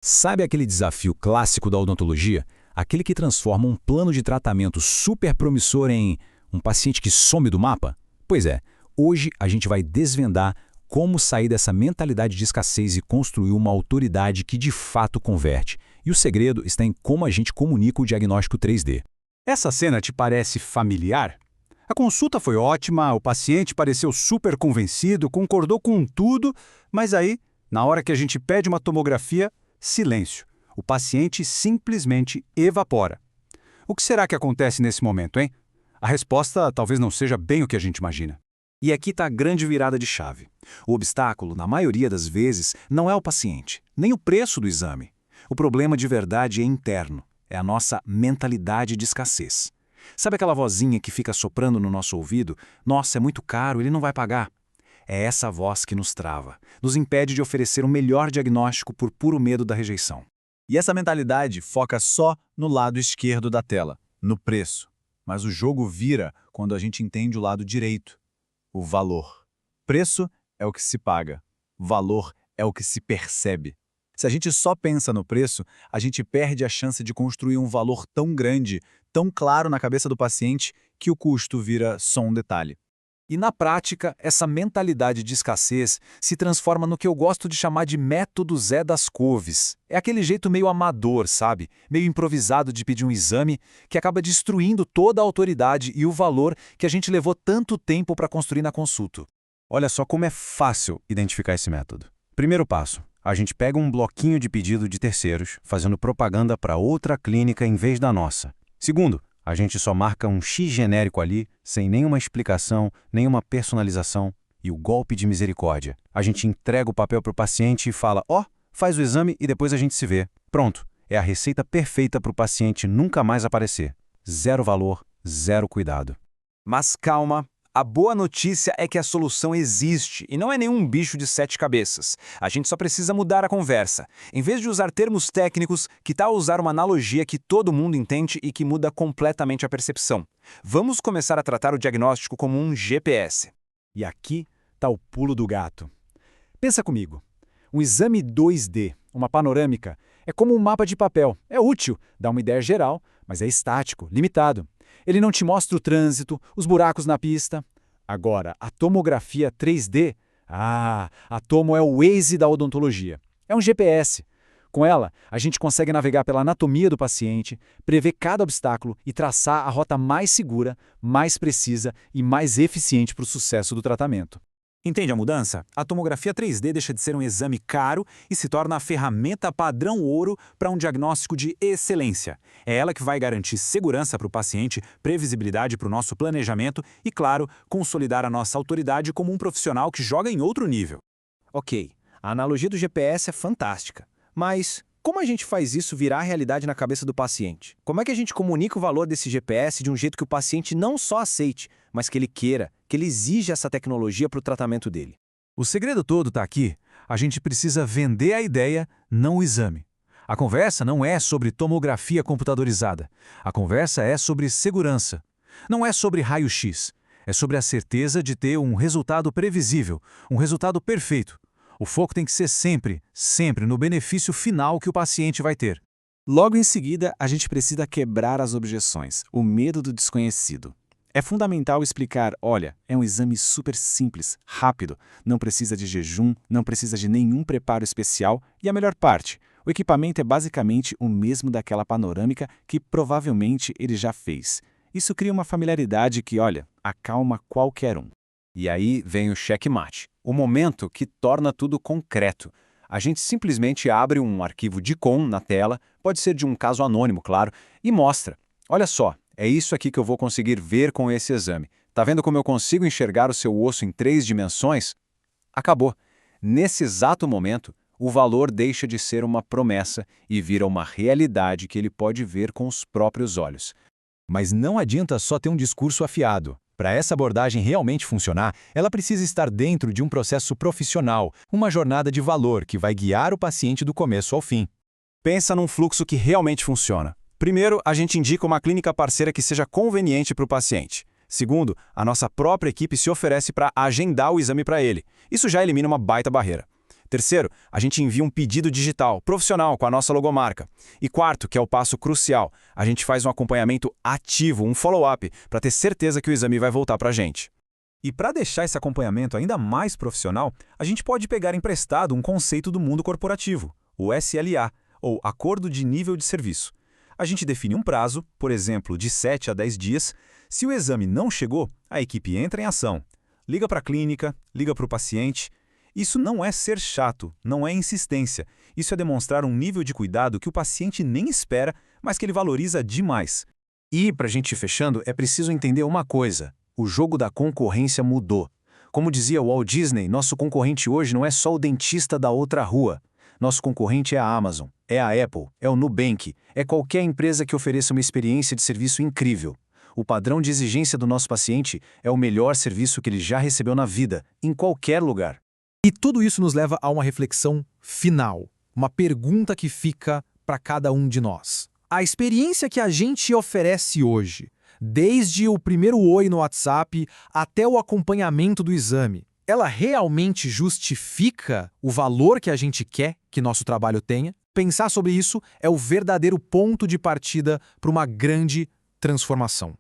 Sabe aquele desafio clássico da odontologia? Aquele que transforma um plano de tratamento super promissor em um paciente que some do mapa? Pois é, hoje a gente vai desvendar como sair dessa mentalidade de escassez e construir uma autoridade que de fato converte. E o segredo está em como a gente comunica o diagnóstico 3D. Essa cena te parece familiar? A consulta foi ótima, o paciente pareceu super convencido, concordou com tudo, mas aí, na hora que a gente pede uma tomografia, silêncio. O paciente simplesmente evapora. O que será que acontece nesse momento, hein? A resposta talvez não seja bem o que a gente imagina. E aqui está a grande virada de chave. O obstáculo, na maioria das vezes, não é o paciente, nem o preço do exame. O problema de verdade é interno, é a nossa mentalidade de escassez. Sabe aquela vozinha que fica soprando no nosso ouvido? Nossa, é muito caro, ele não vai pagar. É essa voz que nos trava, nos impede de oferecer o melhor diagnóstico por puro medo da rejeição. E essa mentalidade foca só no lado esquerdo da tela, no preço. Mas o jogo vira quando a gente entende o lado direito, o valor. Preço é o que se paga, valor é o que se percebe. Se a gente só pensa no preço, a gente perde a chance de construir um valor tão grande, tão claro na cabeça do paciente, que o custo vira só um detalhe. E na prática, essa mentalidade de escassez se transforma no que eu gosto de chamar de método Zé das Couves. É aquele jeito meio amador, sabe? Meio improvisado de pedir um exame que acaba destruindo toda a autoridade e o valor que a gente levou tanto tempo para construir na consulta. Olha só como é fácil identificar esse método. Primeiro passo, a gente pega um bloquinho de pedido de terceiros, fazendo propaganda para outra clínica em vez da nossa. Segundo, a gente só marca um X genérico ali, sem nenhuma explicação, nenhuma personalização. E o golpe de misericórdia. A gente entrega o papel para o paciente e fala, ó, faz o exame e depois a gente se vê. Pronto, é a receita perfeita para o paciente nunca mais aparecer. Zero valor, zero cuidado. Mas calma, a boa notícia é que a solução existe e não é nenhum bicho de 7 cabeças. A gente só precisa mudar a conversa. Em vez de usar termos técnicos, que tal usar uma analogia que todo mundo entende e que muda completamente a percepção? Vamos começar a tratar o diagnóstico como um GPS. E aqui está o pulo do gato. Pensa comigo. Um exame 2D, uma panorâmica, é como um mapa de papel. É útil, dá uma ideia geral, mas é estático, limitado. Ele não te mostra o trânsito, os buracos na pista. Agora, a tomografia 3D, a tomo é o Waze da odontologia. É um GPS. Com ela, a gente consegue navegar pela anatomia do paciente, prever cada obstáculo e traçar a rota mais segura, mais precisa e mais eficiente para o sucesso do tratamento. Entende a mudança? A tomografia 3D deixa de ser um exame caro e se torna a ferramenta padrão ouro para um diagnóstico de excelência. É ela que vai garantir segurança para o paciente, previsibilidade para o nosso planejamento e, claro, consolidar a nossa autoridade como um profissional que joga em outro nível. Ok, a analogia do GPS é fantástica, mas como a gente faz isso virar realidade na cabeça do paciente? Como é que a gente comunica o valor desse GPS de um jeito que o paciente não só aceite, mas que ele queira, que ele exija essa tecnologia para o tratamento dele? O segredo todo está aqui. A gente precisa vender a ideia, não o exame. A conversa não é sobre tomografia computadorizada. A conversa é sobre segurança. Não é sobre raio-x. É sobre a certeza de ter um resultado previsível, um resultado perfeito. O foco tem que ser sempre, sempre no benefício final que o paciente vai ter. Logo em seguida, a gente precisa quebrar as objeções, o medo do desconhecido. É fundamental explicar, olha, é um exame super simples, rápido, não precisa de jejum, não precisa de nenhum preparo especial e a melhor parte, o equipamento é basicamente o mesmo daquela panorâmica que provavelmente ele já fez. Isso cria uma familiaridade que, olha, acalma qualquer um. E aí vem o checkmate, o momento que torna tudo concreto. A gente simplesmente abre um arquivo DICOM na tela, pode ser de um caso anônimo, claro, e mostra. Olha só, é isso aqui que eu vou conseguir ver com esse exame. Tá vendo como eu consigo enxergar o seu osso em 3 dimensões? Acabou. Nesse exato momento, o valor deixa de ser uma promessa e vira uma realidade que ele pode ver com os próprios olhos. Mas não adianta só ter um discurso afiado. Para essa abordagem realmente funcionar, ela precisa estar dentro de um processo profissional, uma jornada de valor que vai guiar o paciente do começo ao fim. Pensa num fluxo que realmente funciona. Primeiro, a gente indica uma clínica parceira que seja conveniente para o paciente. Segundo, a nossa própria equipe se oferece para agendar o exame para ele. Isso já elimina uma baita barreira. Terceiro, a gente envia um pedido digital, profissional, com a nossa logomarca. E quarto, que é o passo crucial, a gente faz um acompanhamento ativo, um follow-up, para ter certeza que o exame vai voltar para a gente. E para deixar esse acompanhamento ainda mais profissional, a gente pode pegar emprestado um conceito do mundo corporativo, o SLA, ou Acordo de Nível de Serviço. A gente define um prazo, por exemplo, de 7 a 10 dias. Se o exame não chegou, a equipe entra em ação. Liga para a clínica, liga para o paciente. Isso não é ser chato, não é insistência. Isso é demonstrar um nível de cuidado que o paciente nem espera, mas que ele valoriza demais. E, para a gente ir fechando, é preciso entender uma coisa. O jogo da concorrência mudou. Como dizia Walt Disney, nosso concorrente hoje não é só o dentista da outra rua. Nosso concorrente é a Amazon, é a Apple, é o Nubank, é qualquer empresa que ofereça uma experiência de serviço incrível. O padrão de exigência do nosso paciente é o melhor serviço que ele já recebeu na vida, em qualquer lugar. E tudo isso nos leva a uma reflexão final, uma pergunta que fica para cada um de nós. A experiência que a gente oferece hoje, desde o primeiro oi no WhatsApp até o acompanhamento do exame, ela realmente justifica o valor que a gente quer que nosso trabalho tenha? Pensar sobre isso é o verdadeiro ponto de partida para uma grande transformação.